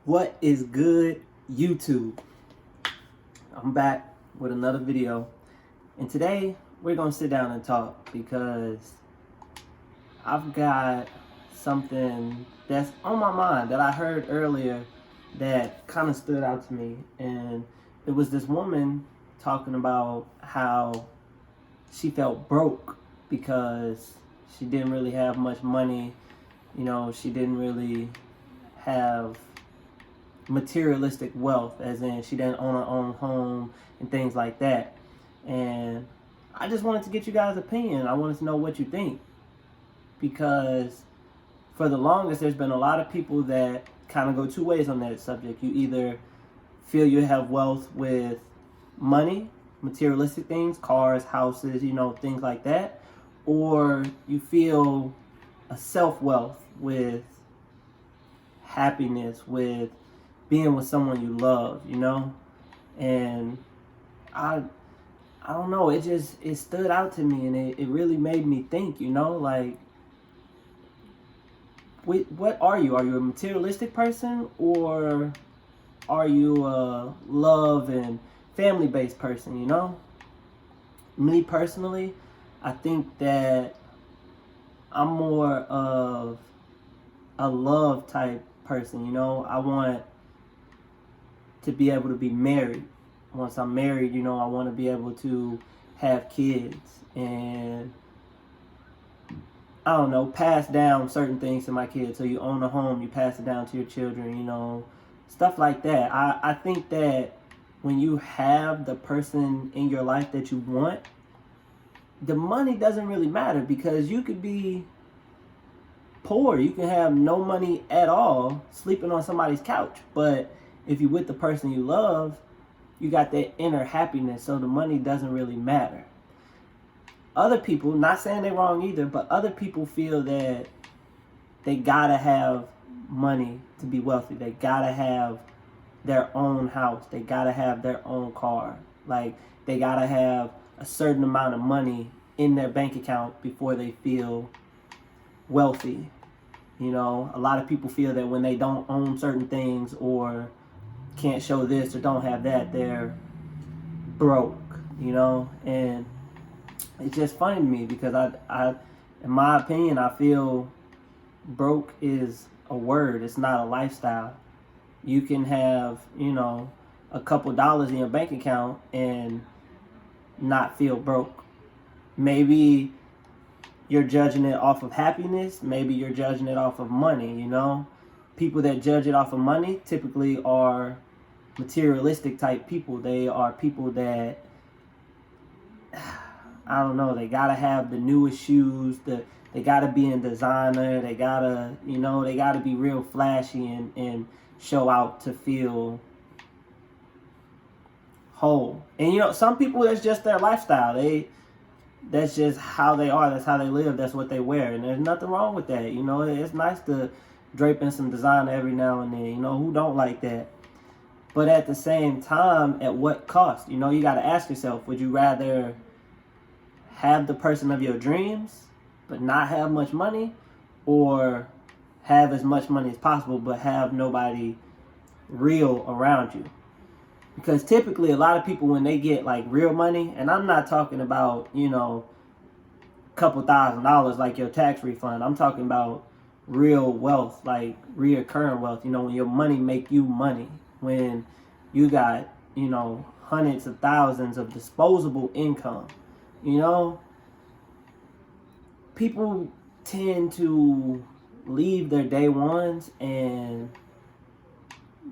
What is good, YouTube? I'm back with another video, and today we're gonna sit down and talk because I've got something that's on my mind that I heard earlier that kind of stood out to me. And it was this woman talking about how she felt broke because she didn't really have much money. She didn't really have materialistic wealth, as in she didn't own her own home and things like that. And I just wanted to get you guys' opinion. I wanted to know what you think, because for the longest there's been a lot of people that kind of go two ways on that subject. You either feel you have wealth with money, materialistic things, cars, houses, things like that, or you feel a self-wealth with happiness, with being with someone you love. And I I don't know, it stood out to me, and it really made me think, like, what are you? Are you a materialistic person, or are you a love and family based person? Me personally, I think that I'm more of a love type person. I want to be able to be married. Once I'm married, I want to be able to have kids and, I don't know, pass down certain things to my kids. So you own a home, you pass it down to your children, stuff like that. I think that when you have the person in your life that you want, the money doesn't really matter, because you could be poor. You can have no money at all, sleeping on somebody's couch. But if you're with the person you love, you got that inner happiness, so the money doesn't really matter. Other people, not saying they're wrong either, but other people feel that they gotta have money to be wealthy. They gotta have their own house. They gotta have their own car. Like, they gotta have a certain amount of money in their bank account before they feel wealthy. A lot of people feel that when they don't own certain things, or can't show this or don't have that, they're broke. And it's just funny to me, because I in my opinion, I feel broke is a word. It's not a lifestyle. You can have, a couple dollars in your bank account and not feel broke. Maybe you're judging it off of happiness. Maybe you're judging it off of money. People that judge it off of money typically are materialistic type people. They are people that, I don't know, they gotta have the newest shoes, they gotta be in designer, they gotta be real flashy and show out to feel whole. And some people, that's just their lifestyle. That's just how they are, that's how they live, that's what they wear. And there's nothing wrong with that. It's nice to drape in some designer every now and then. Who don't like that? But at the same time, at what cost? You gotta ask yourself, would you rather have the person of your dreams but not have much money, or have as much money as possible but have nobody real around you? Because typically a lot of people, when they get like real money, and I'm not talking about a couple $1,000s like your tax refund, I'm talking about real wealth, like reoccurring wealth, when your money make you money, when you got hundreds of thousands of disposable income. People tend to leave their day ones, and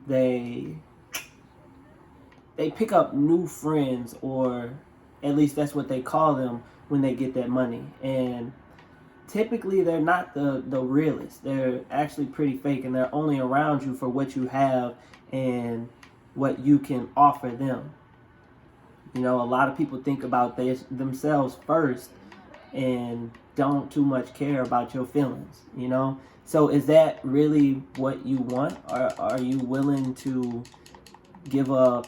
they pick up new friends, or at least that's what they call them, when they get that money. And typically they're not the realest. They're actually pretty fake, and they're only around you for what you have and what you can offer them. A lot of people think about themselves first and don't too much care about your feelings. So is that really what you want? Or are you willing to give up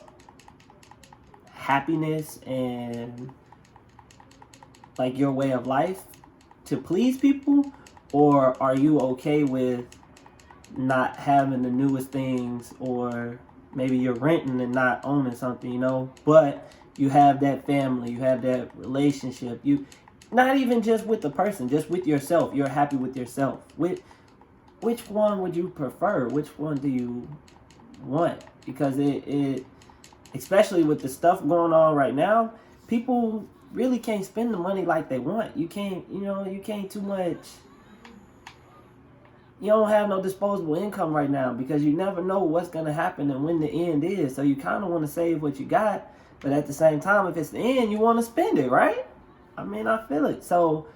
happiness and like your way of life to please people? Or are you okay with not having the newest things, or maybe you're renting and not owning something, but you have that family, you have that relationship, you not even just with the person, just with yourself, you're happy with yourself. Which one would you prefer? Which one do you want? Because it especially with the stuff going on right now, people really can't spend the money like they want. You can't too much. You don't have no disposable income right now because you never know what's going to happen and when the end is. So you kind of want to save what you got, but at the same time, if it's the end, you want to spend it, right? I mean, I feel it. So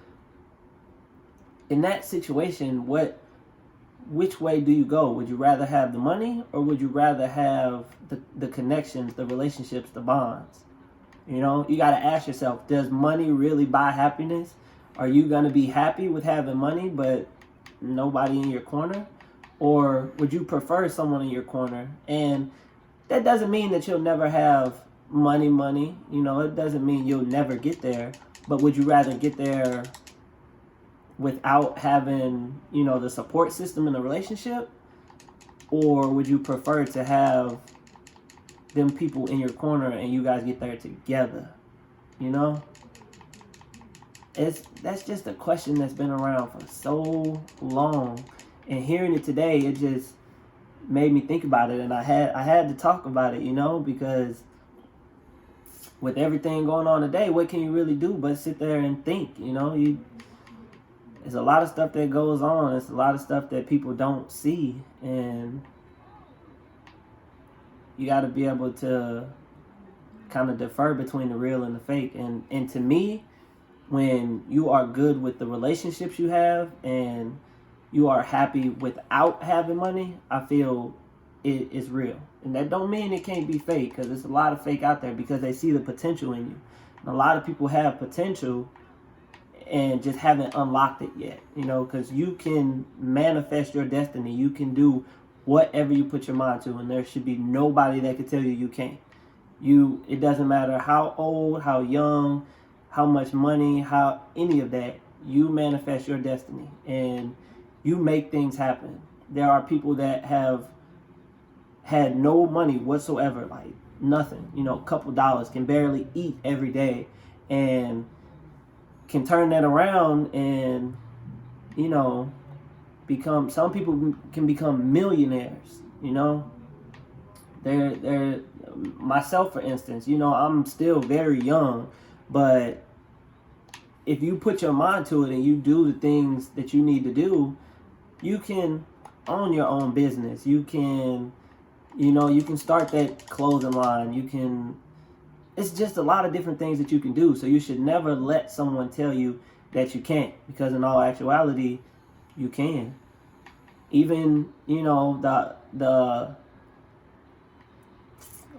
in that situation, which way do you go? Would you rather have the money, or would you rather have the connections, the relationships, the bonds? You got to ask yourself, does money really buy happiness? Are you going to be happy with having money, but nobody in your corner? Or would you prefer someone in your corner? And that doesn't mean that you'll never have money. It doesn't mean you'll never get there. But would you rather get there without having, the support system in the relationship? Or would you prefer to have them people in your corner and you guys get there together? That's just a question that's been around for so long. And hearing it today, it just made me think about it. And I had to talk about it, because with everything going on today, what can you really do but sit there and think? There's a lot of stuff that goes on. There's a lot of stuff that people don't see. And you got to be able to kind of defer between the real and the fake. And to me, when you are good with the relationships you have and you are happy without having money, I feel it is real. And that don't mean it can't be fake, because there's a lot of fake out there because they see the potential in you. And a lot of people have potential and just haven't unlocked it yet, because you can manifest your destiny. You can do whatever you put your mind to, and there should be nobody that can tell you you can't. It doesn't matter how old, how young, how much money, how any of that. You manifest your destiny and you make things happen. There are people that have had no money whatsoever, like nothing, a couple dollars, can barely eat every day, and can turn that around and, some people can become millionaires, They're myself, for instance, I'm still very young, but if you put your mind to it and you do the things that you need to do, you can own your own business. You can, you can start that clothing line. It's just a lot of different things that you can do. So you should never let someone tell you that you can't, because in all actuality, you can. Even, the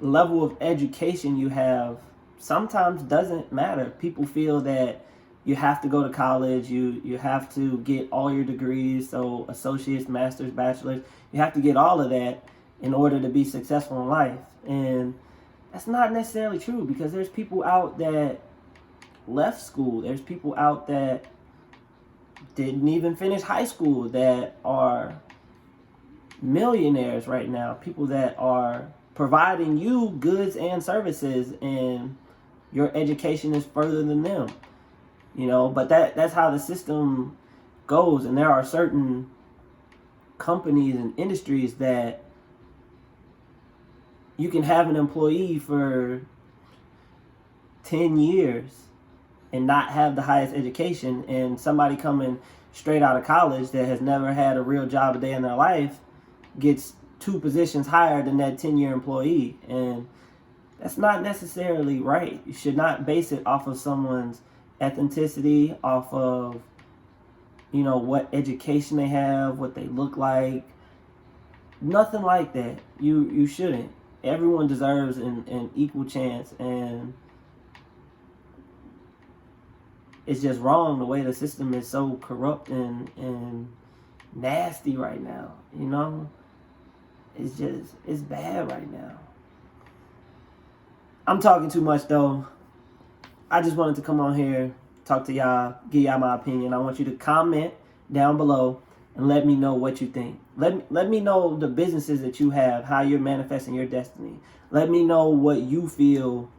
level of education you have sometimes doesn't matter. People feel that you have to go to college, you have to get all your degrees, so associates, masters, bachelors, you have to get all of that in order to be successful in life. And that's not necessarily true, because there's people out that left school, there's people out that didn't even finish high school that are millionaires right now, people that are providing you goods and services, and your education is further than them. But that's how the system goes. And there are certain companies and industries that you can have an employee for 10 years and not have the highest education, and somebody coming straight out of college that has never had a real job a day in their life gets 2 positions higher than that 10-year employee. And that's not necessarily right. You should not base it off of someone's ethnicity, off of what education they have, what they look like. Nothing like that. You shouldn't. Everyone deserves an equal chance, and it's just wrong the way the system is so corrupt and nasty right now. It's bad right now. I'm talking too much though. I just wanted to come on here, talk to y'all, give y'all my opinion. I want you to comment down below and let me know what you think. Let me know the businesses that you have, how you're manifesting your destiny. Let me know what you feel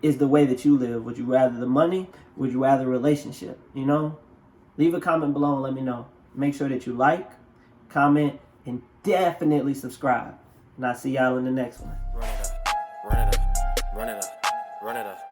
is the way that you live. Would you rather the money? Would you rather a relationship? You know? Leave a comment below and let me know. Make sure that you like, comment, and definitely subscribe. And I'll see y'all in the next one. Run it up, run it up, run it up.